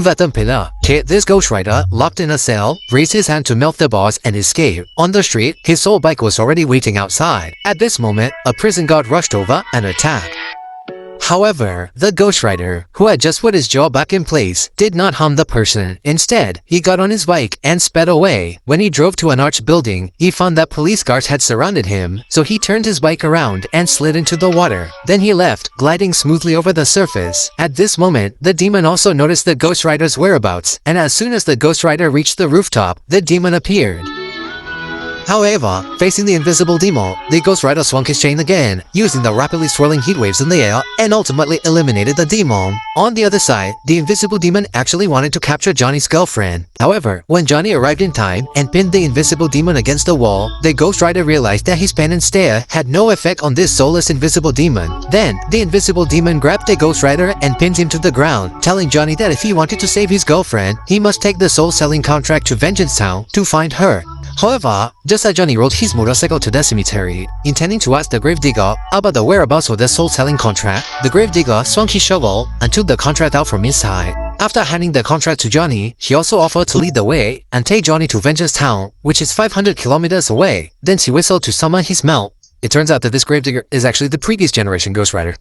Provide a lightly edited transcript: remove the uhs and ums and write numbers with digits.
Vatampila, this Ghost Rider, locked in a cell, raised his hand to melt the boss and escape. On the street, his soul bike was already waiting outside. At this moment, a prison guard rushed over and attacked. However, the Ghost Rider, who had just put his jaw back in place, did not harm the person. Instead, he got on his bike and sped away. When he drove to an arched building, he found that police guards had surrounded him, so he turned his bike around and slid into the water. Then he left, gliding smoothly over the surface. At this moment, the demon also noticed the Ghost Rider's whereabouts, and as soon as the Ghost Rider reached the rooftop, the demon appeared. However, facing the invisible demon, the Ghost Rider swung his chain again, using the rapidly swirling heat waves in the air, and ultimately eliminated the demon. On the other side, the invisible demon actually wanted to capture Johnny's girlfriend. However, when Johnny arrived in time and pinned the invisible demon against the wall, the Ghost Rider realized that his pen and stare had no effect on this soulless invisible demon. Then, the invisible demon grabbed the Ghost Rider and pinned him to the ground, telling Johnny that if he wanted to save his girlfriend, he must take the soul-selling contract to Vengeance Town to find her. However, just as Johnny rode his motorcycle to the cemetery, intending to ask the gravedigger about the whereabouts of the soul-selling contract, the gravedigger swung his shovel and took the contract out from inside. After handing the contract to Johnny, he also offered to lead the way and take Johnny to Vengeance Town, which is 500 kilometers away. Then he whistled to summon his mount. It turns out that this gravedigger is actually the previous generation Ghost Rider.